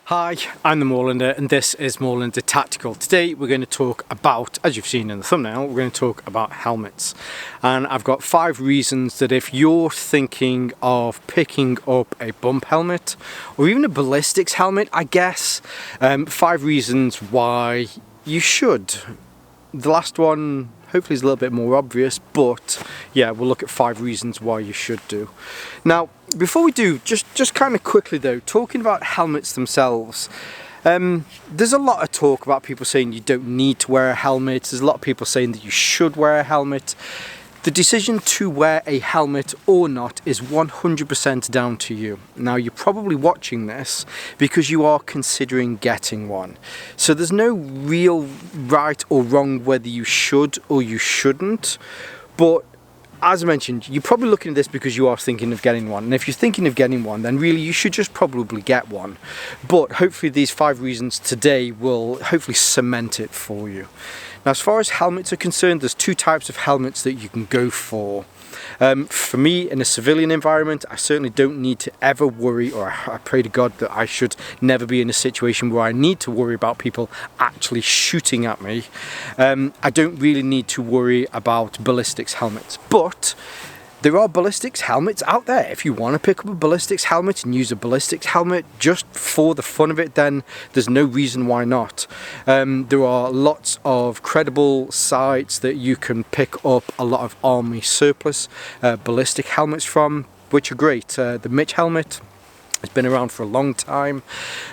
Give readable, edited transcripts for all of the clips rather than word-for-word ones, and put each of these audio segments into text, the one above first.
Hi, I'm the Moorlander and this is Moorlander Tactical. Today we're going to talk about, as you've seen in the thumbnail, we're going to talk about helmets. And I've got 5 reasons that if you're thinking of picking up a bump helmet or even a ballistics helmet, I guess, 5 reasons why you should. The last one hopefully is a little bit more obvious, but yeah, we'll look at 5 reasons why you should do. Now, before we do, just kind of quickly though, talking about helmets themselves, there's a lot of talk about people saying you don't need to wear a helmet. There's a lot of people saying that you should wear a helmet. The decision to wear a helmet or not is 100% down to you. Now, you're probably watching this because you are considering getting one. So there's no real right or wrong whether you should or you shouldn't. But as I mentioned, you're probably looking at this because you are thinking of getting one. And if you're thinking of getting one, then really you should just probably get one. But hopefully these 5 reasons today will hopefully cement it for you. Now, as far as helmets are concerned, there's 2 types of helmets that you can go for. For me, in a civilian environment, I certainly don't need to ever worry, or I pray to God that I should never be in a situation where I need to worry about people actually shooting at me. I don't really need to worry about ballistics helmets, but there are ballistics helmets out there. If you want to pick up a ballistics helmet and use a ballistics helmet just for the fun of it, then there's no reason why not. There are lots of credible sites that you can pick up a lot of army surplus ballistic helmets from, which are great. The Mitch helmet has been around for a long time,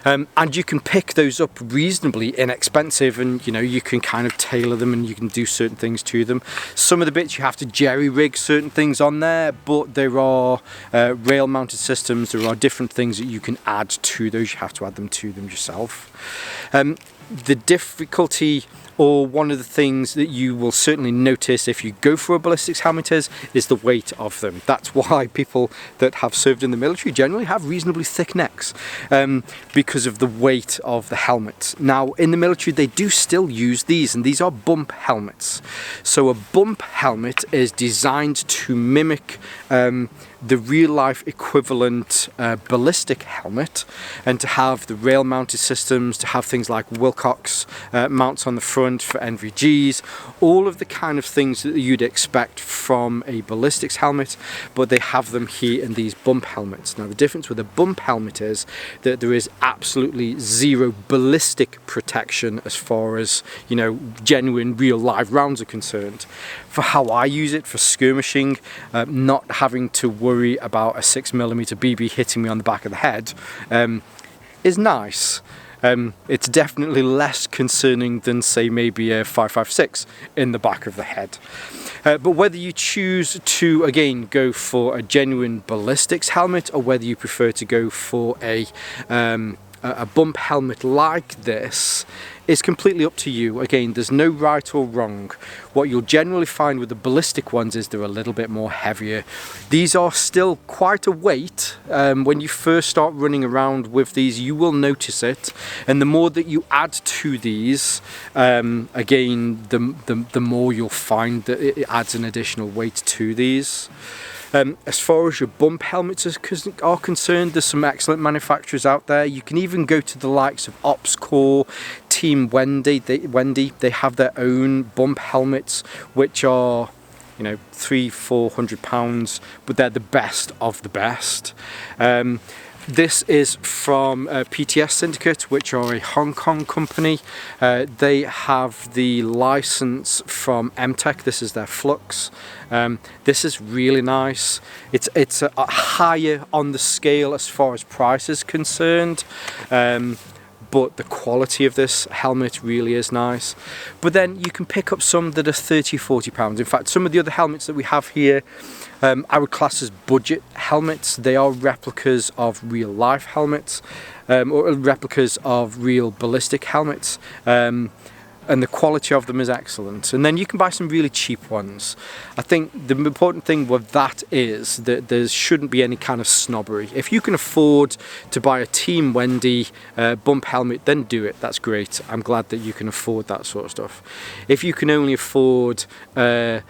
and you can pick those up reasonably inexpensive, and you know, you can kind of tailor them and you can do certain things to them. Some of the bits you have to jerry rig certain things on there, but there are rail mounted systems, there are different things that you can add to those. You have to add them to them yourself. The difficulty, or one of the things that you will certainly notice if you go for a ballistics helmet is the weight of them. That's why people that have served in the military generally have reasonably thick necks, because of the weight of the helmet. Now, in the military they do still use these, and these are bump helmets. So a bump helmet is designed to mimic the real-life equivalent ballistic helmet, and to have the rail-mounted systems, to have things like Wilcox mounts on the front for NVGs, all of the kind of things that you'd expect from a ballistics helmet, but they have them here in these bump helmets. Now, the difference with a bump helmet is that there is absolutely zero ballistic protection as far as, you know, genuine real live rounds are concerned. For how I use it, for skirmishing, not having to worry about a 6mm BB hitting me on the back of the head is nice. It's definitely less concerning than, say, maybe a 5.56 in the back of the head. But whether you choose to, again, go for a genuine ballistics helmet, or whether you prefer to go for a bump helmet like this, is completely up to you. Again, there's no right or wrong. What you'll generally find with the ballistic ones is they're a little bit more heavier. These are still quite a weight. When you first start running around with these, you will notice it, and the more that you add to these, again, the more you'll find that it adds an additional weight to these. As far as your bump helmets are concerned, there's some excellent manufacturers out there. You can even go to the likes of OpsCore, Team Wendy. They have their own bump helmets, which are, you know, £300–400, but they're the best of the best. This is from PTS Syndicate, which are a Hong Kong company. They have the license from MTech. This is their Flux. This is really nice. It's a higher on the scale as far as price is concerned. But the quality of this helmet really is nice. But then you can pick up some that are £30–40. In fact, some of the other helmets that we have here, I would class as budget helmets. They are replicas of real life helmets, or replicas of real ballistic helmets. And the quality of them is excellent. And then you can buy some really cheap ones. I think the important thing with that is that there shouldn't be any kind of snobbery. If you can afford to buy a Team Wendy bump helmet, then do it. That's great. I'm glad that you can afford that sort of stuff. If you can only afford a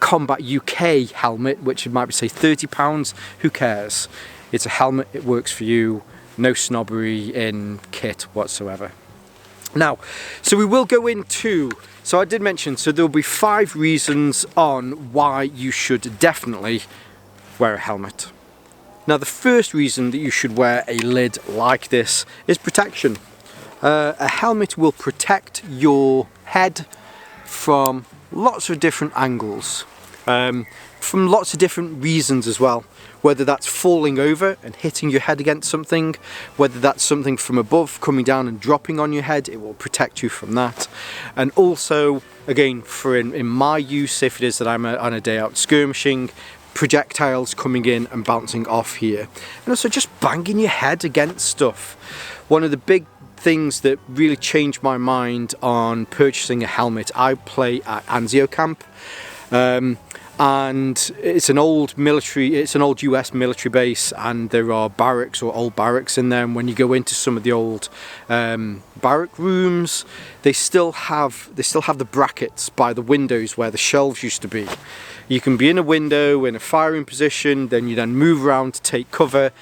Combat UK helmet, which might be, say, £30, who cares? It's a helmet, it works for you. no snobbery in kit whatsoever. Now, so we will go into, so I did mention, so there'll be 5 reasons on why you should definitely wear a helmet. Now, the first reason that you should wear a lid like this is protection. A helmet will protect your head from lots of different angles, from lots of different reasons as well. Whether that's falling over and hitting your head against something, whether that's something from above coming down and dropping on your head, it will protect you from that. And also, again, for in my use, if it is that I'm on a day out skirmishing, projectiles coming in and bouncing off here. And also just banging your head against stuff. One of the big things that really changed my mind on purchasing a helmet, I play at Anzio camp, and it's an old US military base, and there are barracks or old barracks in there, and when you go into some of the old barrack rooms, they still have the brackets by the windows where the shelves used to be. You can be in a window in a firing position, then you then move around to take cover.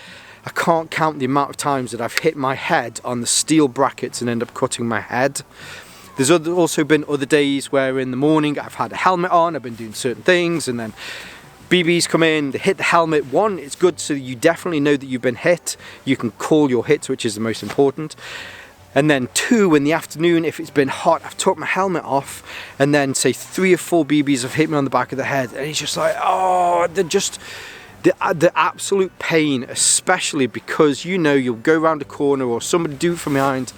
I can't count the amount of times that I've hit my head on the steel brackets and end up cutting my head. There's also been other days where in the morning I've had a helmet on, I've been doing certain things, and then BBs come in, they hit the helmet. One, it's good so you definitely know that you've been hit. You can call your hits, which is the most important. And then 2, in the afternoon, if it's been hot, I've took my helmet off, and then say 3 or 4 BBs have hit me on the back of the head, and it's just like, oh, they're just the absolute pain, especially because you know you'll go around a corner or somebody do it from behind,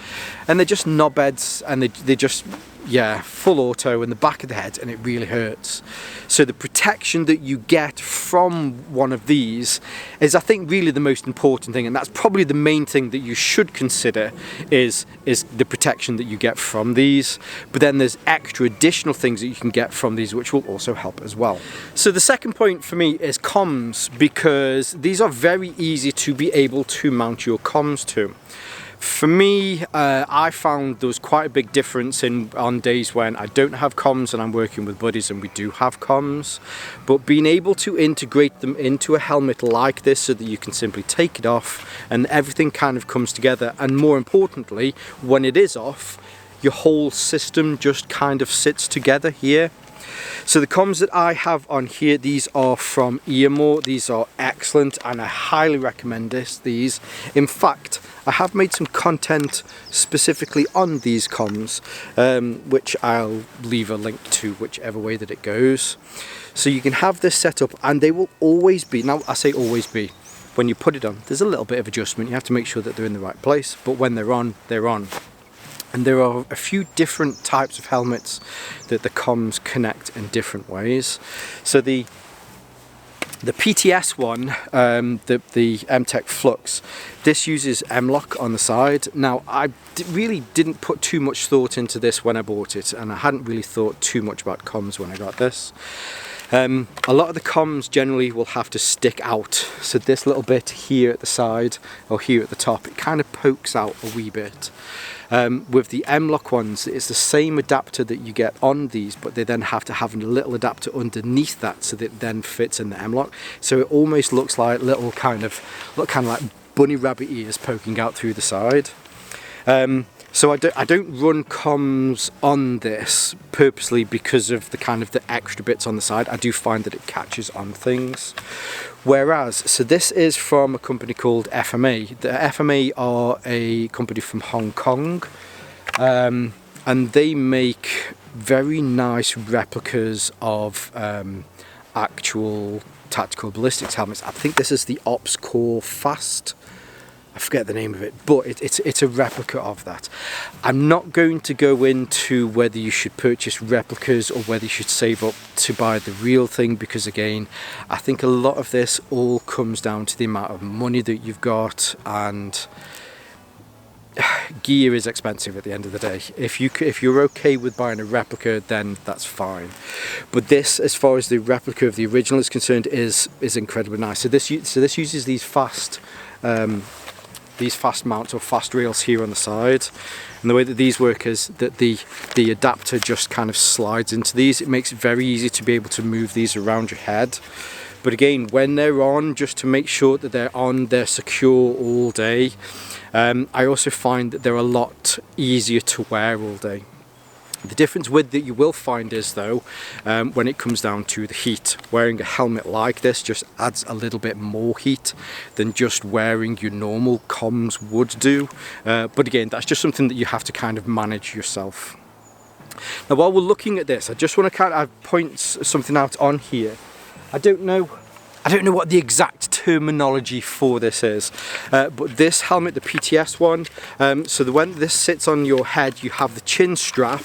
and they're just knobheads, and they just, yeah, full auto in the back of the head, and it really hurts. So the protection that you get from one of these is, I think, really the most important thing, and that's probably the main thing that you should consider is the protection that you get from these. But then there's extra additional things that you can get from these which will also help as well. So the second point for me is comms, because these are very easy to be able to mount your comms to. For me, I found there was quite a big difference on days when I don't have comms and I'm working with buddies and we do have comms. But being able to integrate them into a helmet like this so that you can simply take it off and everything kind of comes together, and more importantly, when it is off, your whole system just kind of sits together here. So the comms that I have on here, these are from Earmore. These are excellent and I highly recommend these. In fact, I have made some content specifically on these comms, which I'll leave a link to whichever way that it goes. So you can have this set up and they will always be, now I say always be, when you put it on, there's a little bit of adjustment. You have to make sure that they're in the right place, but when they're on, they're on. And there are a few different types of helmets that the comms connect in different ways. So the PTS one, the M-Tech Flux, this uses M-Lock on the side. Now, I really didn't put too much thought into this when I bought it, and I hadn't really thought too much about comms when I got this. A lot of the comms generally will have to stick out. So this little bit here at the side, or here at the top, it kind of pokes out a wee bit. With the M-Lock ones, it's the same adapter that you get on these, but they then have to have a little adapter underneath that so that it then fits in the M-Lock. So it almost looks like little kind of like bunny rabbit ears poking out through the side. So I don't run comms on this purposely because of the extra bits on the side. I do find that it catches on things. Whereas, so this is from a company called FMA. The FMA are a company from Hong Kong, and they make very nice replicas of actual tactical ballistics helmets. I think this is the Ops Core Fast. I forget the name of it, but it's a replica of that. I'm not going to go into whether you should purchase replicas or whether you should save up to buy the real thing, because again, I think a lot of this all comes down to the amount of money that you've got, and gear is expensive at the end of the day. If you're okay with buying a replica, then that's fine. But this, as far as the replica of the original is concerned, is incredibly nice. So this uses these fast mounts or fast rails here on the side, and the way that these work is that the adapter just kind of slides into these. It makes it very easy to be able to move these around your head, but again, when they're on, just to make sure that they're on, they're secure all day. I also find that they're a lot easier to wear all day. The difference with that you will find is though, when it comes down to the heat, wearing a helmet like this just adds a little bit more heat than just wearing your normal comms would do. But again, that's just something that you have to kind of manage yourself. Now while we're looking at this, I just want to kind of point something out on here. I don't know what the exact terminology for this is, but this helmet, the PTS one, so when this sits on your head, you have the chin strap.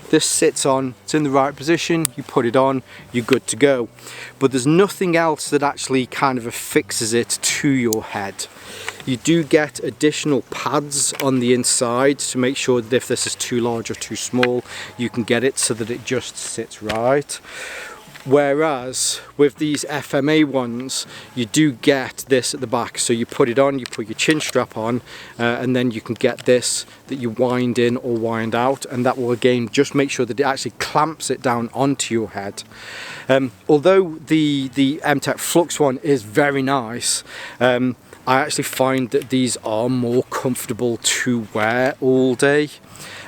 This sits on, it's in the right position, you put it on, you're good to go. But there's nothing else that actually kind of affixes it to your head. You do get additional pads on the inside to make sure that if this is too large or too small, you can get it so that it just sits right. Whereas with these FMA ones, you do get this at the back, so you put it on, you put your chin strap on, and then you can get this that you wind in or wind out, and that will again just make sure that it actually clamps it down onto your head. Although the M-Tech Flux one is very nice, I actually find that these are more comfortable to wear all day.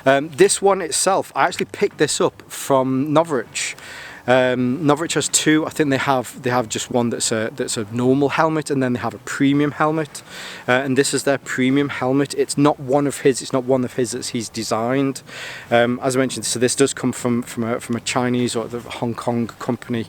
This one itself, I actually picked this up from Norwich. Norwich has two. I think they have just one that's a normal helmet, and then they have a premium helmet, and this is their premium helmet. It's not one of his that he's designed. As I mentioned, so this does come from a Chinese or the Hong Kong company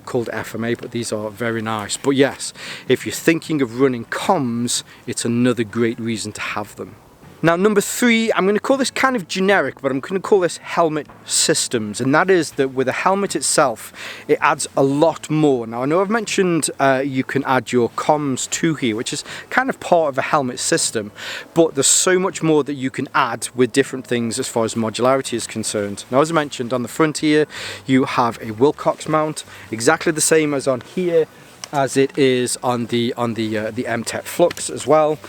called FMA, but these are very nice. But yes, if you're thinking of running comms, it's another great reason to have them. Now number 3, I'm going to call this kind of generic, but I'm going to call this helmet systems, and that is that with a helmet itself, it adds a lot more. Now I know I've mentioned you can add your comms to here, which is kind of part of a helmet system, but there's so much more that you can add with different things as far as modularity is concerned. Now as I mentioned, on the front here, you have a Wilcox mount, exactly the same as on here, as it is on the M-Tech Flux as well.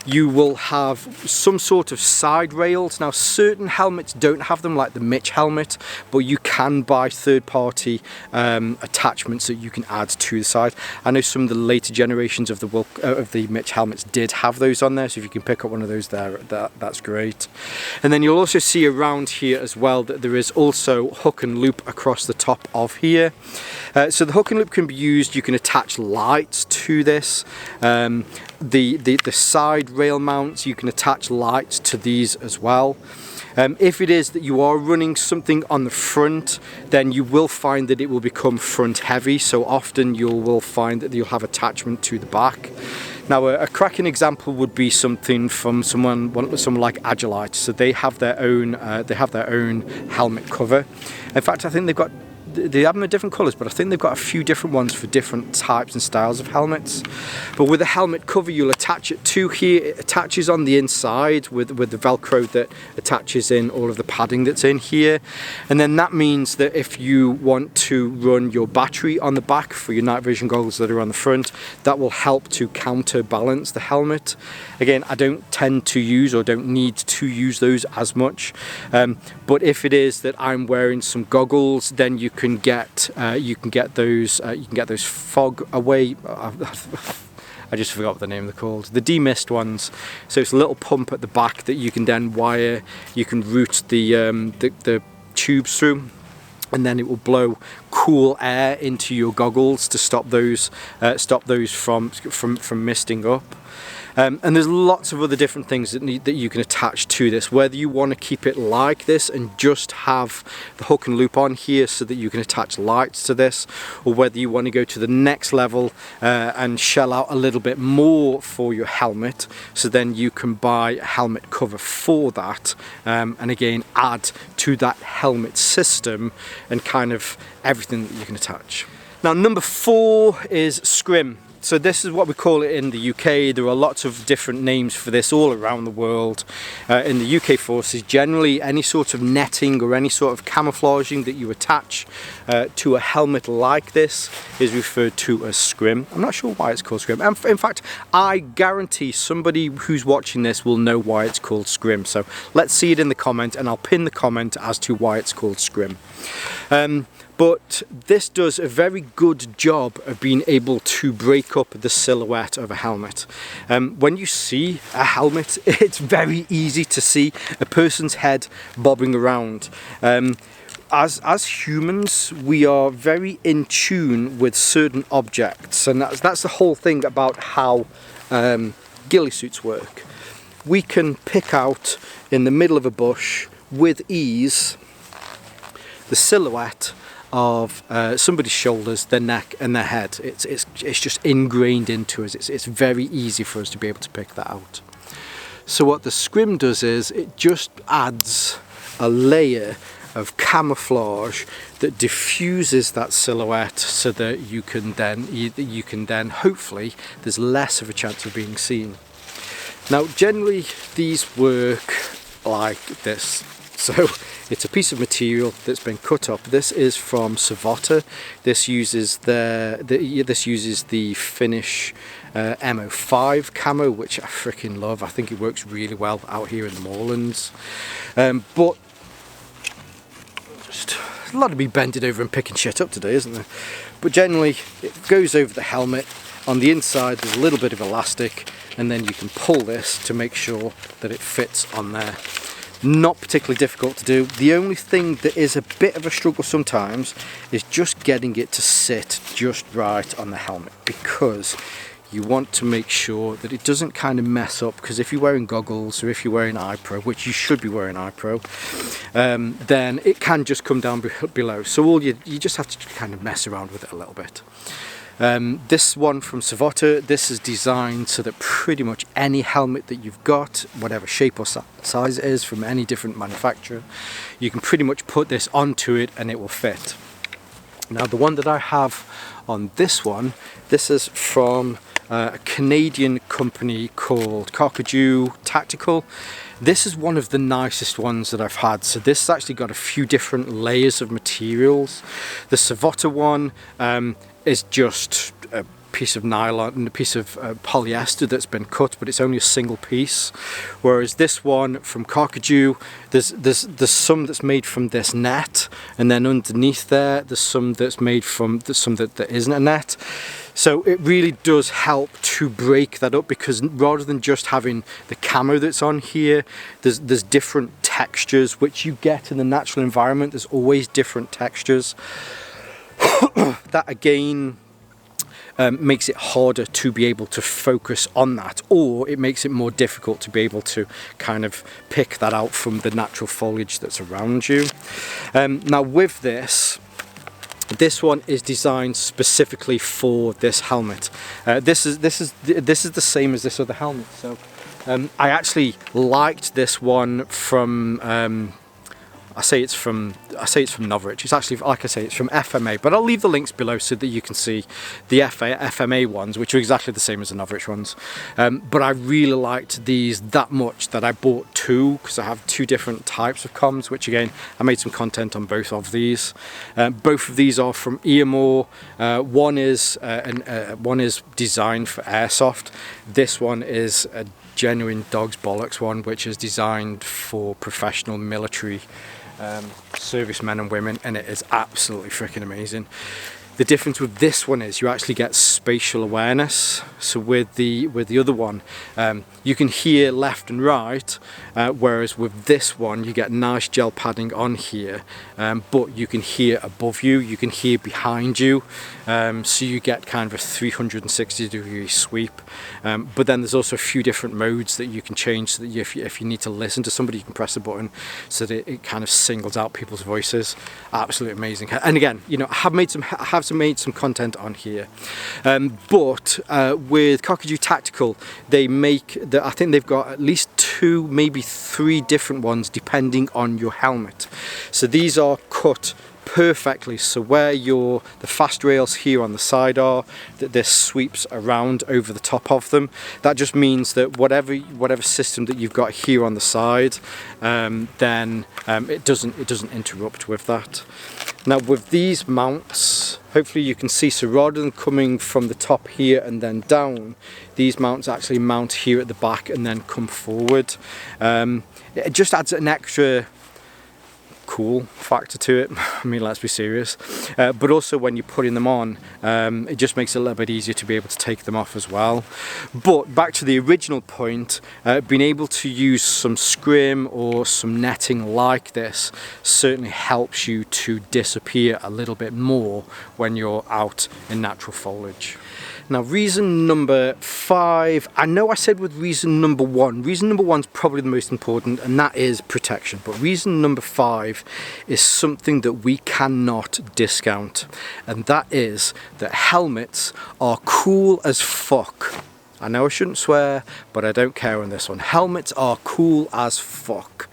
You will have some sort of side rails. Now certain helmets don't have them, like the Mitch helmet, but you can buy third-party attachments that you can add to the side. I know some of the later generations of the Mitch helmets did have those on there, so if you can pick up one of those there, that's great. And then you'll also see around here as well that there is also hook and loop across the top of here. So the hook and loop can be used. You can attach lights to this. The side rail mounts, you can attach lights to these as well. If it is that you are running something on the front, then you will find that it will become front heavy, so often you will find that you'll have attachment to the back. Now a cracking example would be something from someone like Agilite. So they have their own helmet cover. In fact, I think they have them in different colours, but I think they've got a few different ones for different types and styles of helmets. But with a helmet cover, you'll attach it to here. It attaches on the inside with the Velcro that attaches in all of the padding that's in here. And then that means that if you want to run your battery on the back for your night vision goggles that are on the front, that will help to counterbalance the helmet. Again, I don't tend to use or don't need to use those as much. But if it is that I'm wearing some goggles, then you can get those fog away. I just forgot what the name they're called. The demist ones. So it's a little pump at the back that you can then wire. You can route the tubes through, and then it will blow cool air into your goggles to stop those from misting up. And there's lots of other different things that you can attach to this, whether you want to keep it like this and just have the hook and loop on here so that you can attach lights to this, or whether you want to go to the next level and shell out a little bit more for your helmet, so then you can buy a helmet cover for that, and again add to that helmet system and kind of everything that you can attach. Now number 4 is scrim. So this is what we call it in the UK. There are lots of different names for this all around the world. In the UK forces, generally any sort of netting or any sort of camouflaging that you attach to a helmet like this is referred to as scrim. I'm not sure why it's called scrim. In fact, I guarantee somebody who's watching this will know why it's called scrim. So let's see it in the comment, and I'll pin the comment as to why it's called scrim. but this does a very good job of being able to break up the silhouette of a helmet. When you see a helmet, it's very easy to see a person's head bobbing around. As humans, we are very in tune with certain objects, and that's the whole thing about how ghillie suits work. We can pick out in the middle of a bush with ease the silhouette of somebody's shoulders, their neck and their head. It's just ingrained into us. It's very easy for us to be able to pick that out. So what the scrim does is it just adds a layer of camouflage that diffuses that silhouette, so that you can then hopefully there's less of a chance of being seen. Now generally these work like this. So it's a piece of material that's been cut up. This is from Savota. This uses the Finnish MO5 camo, which I freaking love. I think it works really well out here in the moorlands. But just a lot of me bending over and picking shit up today, isn't there? But generally it goes over the helmet. On the inside there's a little bit of elastic, and then you can pull this to make sure that it fits on there. Not particularly difficult to do. The only thing that is a bit of a struggle sometimes is just getting it to sit just right on the helmet, because you want to make sure that it doesn't kind of mess up, because if you're wearing goggles or if you're wearing eye pro, which you should be wearing eye pro, then it can just come down below. So you just have to kind of mess around with it a little bit. This one from Savota, this is designed so that pretty much any helmet that you've got, whatever shape or size it is from any different manufacturer, you can pretty much put this onto it and it will fit. Now the one that I have on this one, this is from a Canadian company called Cockajou Tactical. This is one of the nicest ones that I've had. So this has actually got a few different layers of materials. The Savota one is just a piece of nylon and a piece of polyester that's been cut, but it's only a single piece. Whereas this one from Cockajou, there's some that's made from this net, and then underneath there's some that's made from some that isn't a net. So it really does help to break that up, because rather than just having the camo that's on here, there's different textures which you get in the natural environment. There's always different textures. That again makes it harder to be able to focus on that, or it makes it more difficult to be able to kind of pick that out from the natural foliage that's around you. Now with this one is designed specifically for this helmet. This is the same as this other helmet. So I actually liked this one from I say it's from Novorich. It's actually, like I say, it's from FMA, but I'll leave the links below so that you can see the FMA ones, which are exactly the same as the Novorich ones. But I really liked these that much that I bought two, because I have two different types of comms, which again, I made some content on both of these. Both of these are from Earmore. One is designed for airsoft. This one is a genuine dog's bollocks one, which is designed for professional military servicemen and women, and it is absolutely freaking amazing. The difference with this one is you actually get spatial awareness. So with the other one, you can hear left and right, whereas with this one you get nice gel padding on here, but you can hear above you, you can hear behind you, so you get kind of a 360-degree sweep. But then there's also a few different modes that you can change, so that if you need to listen to somebody, you can press a button so that it kind of singles out people's voices. Absolutely amazing. And again, you know, I have made some content on here, but with Cockajou Tactical, they make I think they've got at least 2, maybe 3 different ones depending on your helmet. So these are cut perfectly, so where the fast rails here on the side are, that this sweeps around over the top of them. That just means that whatever system that you've got here on the side, then it doesn't interrupt with that. Now with these mounts, hopefully you can see, so rather than coming from the top here and then down, these mounts actually mount here at the back and then come forward. It just adds an extra cool factor to it. I mean, let's be serious. But also when you're putting them on, it just makes it a little bit easier to be able to take them off as well. But back to the original point, being able to use some scrim or some netting like this certainly helps you to disappear a little bit more when you're out in natural foliage. Now, reason number 5, I know I said with reason number 1, reason number 1 is probably the most important, and that is protection. But reason number 5 is something that we cannot discount, and that is that helmets are cool as fuck. I know I shouldn't swear, but I don't care on this one. Helmets are cool as fuck.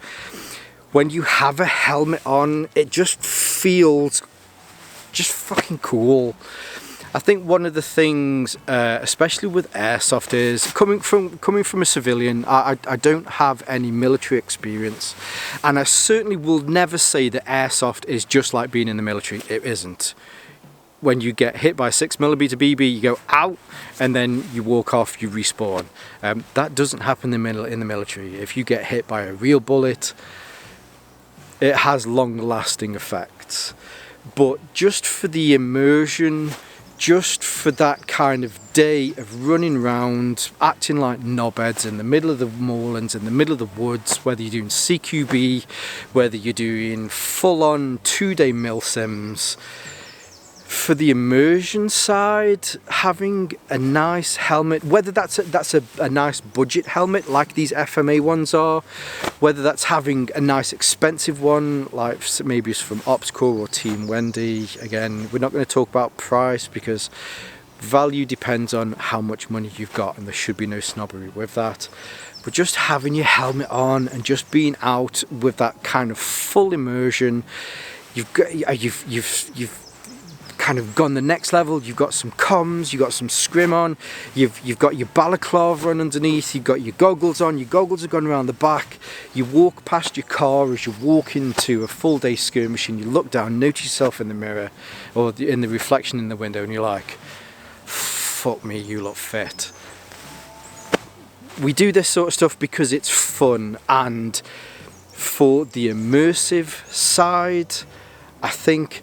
When you have a helmet on, it just feels just fucking cool. I think one of the things, especially with airsoft, is coming from a civilian. I don't have any military experience, and I certainly will never say that airsoft is just like being in the military. It isn't. When you get hit by a 6mm BB, you go out, and then you walk off, you respawn. That doesn't happen in the military. If you get hit by a real bullet, it has long-lasting effects. But just for the immersion, just for that kind of day of running around, acting like knobheads in the middle of the moorlands, in the middle of the woods, whether you're doing CQB, whether you're doing full-on 2-day milsims, for the immersion side, having a nice helmet, whether that's a nice budget helmet like these FMA ones are, whether that's having a nice expensive one like maybe it's from OpsCore or Team Wendy. Again, we're not going to talk about price because value depends on how much money you've got, and there should be no snobbery with that. But just having your helmet on and just being out with that kind of full immersion, you've kind of gone the next level. You've got some comms, you've got some scrim on, you've got your balaclava on underneath, you've got your goggles on, your goggles are going around the back, you walk past your car as you walk into a full day skirmish, and you look down, notice yourself in the mirror or in the reflection in the window, and you're like, fuck me, you look fit. We do this sort of stuff because it's fun, and for the immersive side, I think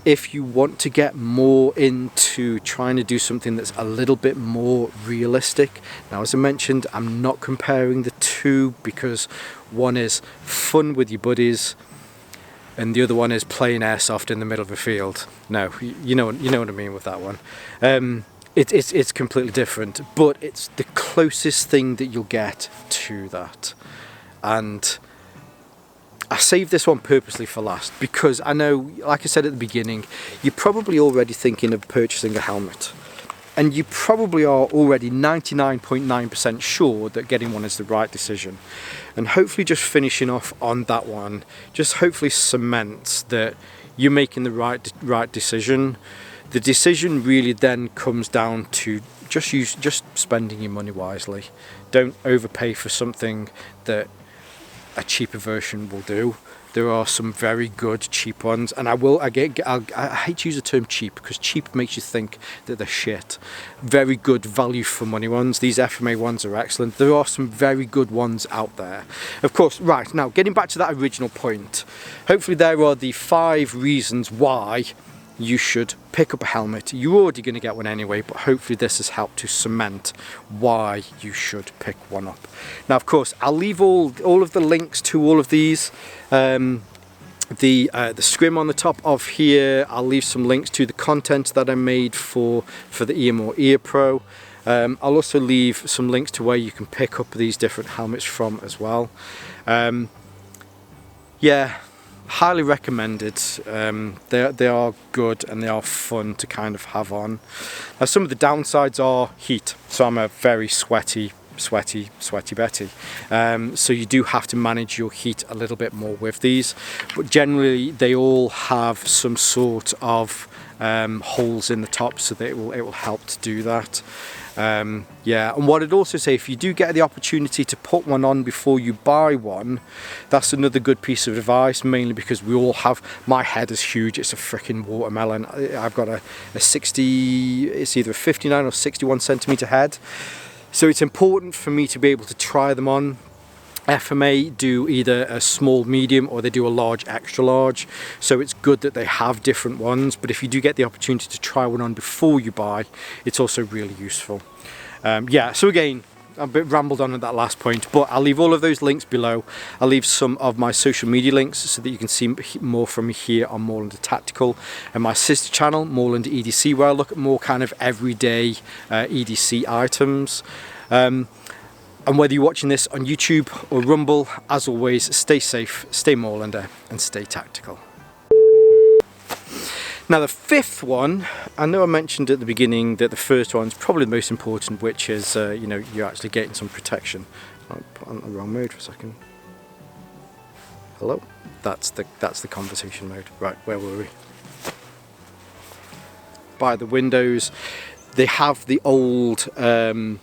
if you want to get more into trying to do something that's a little bit more realistic, now as I mentioned, I'm not comparing the two because one is fun with your buddies and the other one is playing airsoft in the middle of a field. No, you know what I mean with that one. It's completely different, but it's the closest thing that you'll get to that. And I saved this one purposely for last because I know, like I said at the beginning, you're probably already thinking of purchasing a helmet. And you probably are already 99.9% sure that getting one is the right decision. And hopefully just finishing off on that one, just hopefully cements that you're making the right decision. The decision really then comes down to just spending your money wisely. Don't overpay for something that a cheaper version will do. There are some very good cheap ones, and I hate to use the term cheap because cheap makes you think that they're shit. Very good value for money ones. These FMA ones are excellent. There are some very good ones out there. Of course, right, now getting back to that original point, hopefully there are the 5 reasons why you should pick up a helmet. You're already going to get one anyway, but hopefully this has helped to cement why you should pick one up. Now, of course, I'll leave all of the links to all of these. The scrim on the top of here. I'll leave some links to the content that I made for the EMO Ear Pro. I'll also leave some links to where you can pick up these different helmets from as well. Yeah, highly recommended. They are good and they are fun to kind of have on. Now, some of the downsides are heat. So I'm a very sweaty Betty. So you do have to manage your heat a little bit more with these. But generally they all have some sort of holes in the top, so that it will help to do that. Yeah, and what I'd also say, if you do get the opportunity to put one on before you buy one, that's another good piece of advice, mainly because we all have, my head is huge, it's a freaking watermelon. I've got a 60, it's either a 59 or 61 centimeter head, so it's important for me to be able to try them on FMA do either a small, medium, or they do a large, extra large. So it's good that they have different ones, but if you do get the opportunity to try one on before you buy, it's also really useful. Yeah, so again, I'm a bit rambled on at that last point, but I'll leave all of those links below. I'll leave some of my social media links so that you can see more from me here on Moorlander Tactical, and my sister channel, Moorlander EDC, where I look at more kind of everyday EDC items. And whether you're watching this on YouTube or Rumble, as always, stay safe, stay Moorlander, and stay tactical. Now the fifth one, I know I mentioned at the beginning that the first one's probably the most important, which is, you know, you're actually getting some protection. I'll put on the wrong mode for a second. Hello? That's the conversation mode. Right, where were we? By the windows, they have the old, the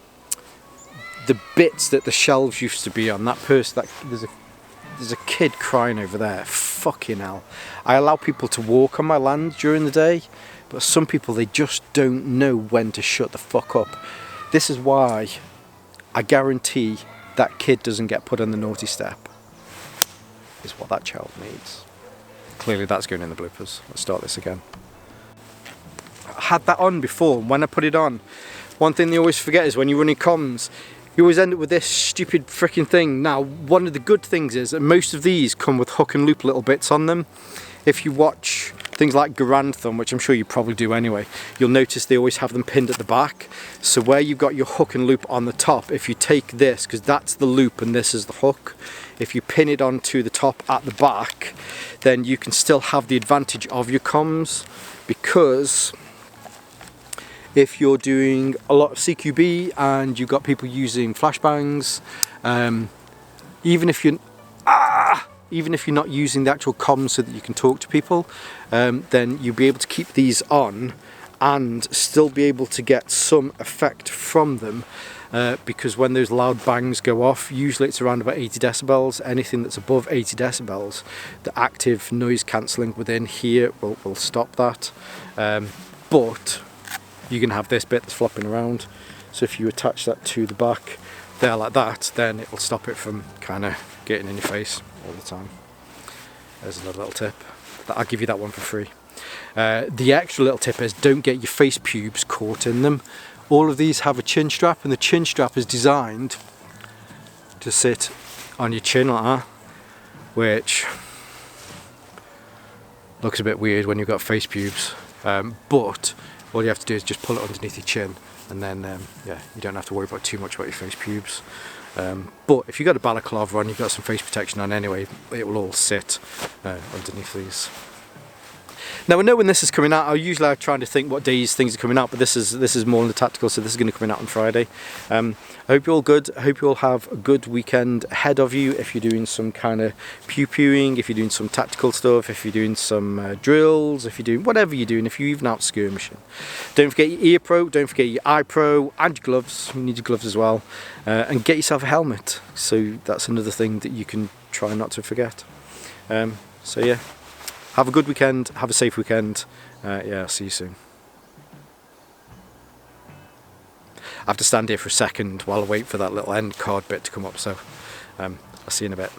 bits that the shelves used to be on. That person, there's a kid crying over there. Fucking hell. I allow people to walk on my land during the day, but some people, they just don't know when to shut the fuck up. This is why I guarantee that kid doesn't get put on the naughty step. Is what that child needs. Clearly that's going in the bloopers. Let's start this again. I had that on before, and when I put it on, one thing they always forget is when you're running comms, you always end up with this stupid freaking thing. Now, one of the good things is that most of these come with hook and loop little bits on them. If you watch things like Garand, which I'm sure you probably do anyway, you'll notice they always have them pinned at the back. So where you've got your hook and loop on the top, if you take this, because that's the loop and this is the hook, if you pin it onto the top at the back, then you can still have the advantage of your comms, because if you're doing a lot of CQB and you've got people using flashbangs, even if you're not using the actual comms so that you can talk to people, then you'll be able to keep these on and still be able to get some effect from them, because when those loud bangs go off, usually it's around about 80 decibels. Anything that's above 80 decibels, the active noise cancelling within here will stop that. But you can have this bit that's flopping around, so if you attach that to the back there like that, then it will stop it from kind of getting in your face all the time. There's another little tip. I'll give you that one for free. The extra little tip is don't get your face pubes caught in them. All of these have a chin strap, and the chin strap is designed to sit on your chin like that, which looks a bit weird when you've got face pubes, but all you have to do is just pull it underneath your chin, and then yeah, you don't have to worry about too much about your face pubes. But if you've got a balaclava on, you've got some face protection on anyway, it will all sit underneath these. Now I know when this is coming out, I'm trying to think what days things are coming out, but this is more on the tactical, so this is going to come out on Friday. I hope you're all good. I hope you all have a good weekend ahead of you. If you're doing some kind of pew-pewing, if you're doing some tactical stuff, if you're doing some drills, if you're doing whatever you're doing, if you're even out skirmishing. Don't forget your ear pro, don't forget your eye pro, and your gloves. You need your gloves as well. And get yourself a helmet. So that's another thing that you can try not to forget. So yeah. Have a good weekend, have a safe weekend. Yeah, I'll see you soon. I have to stand here for a second while I wait for that little end card bit to come up, so I'll see you in a bit.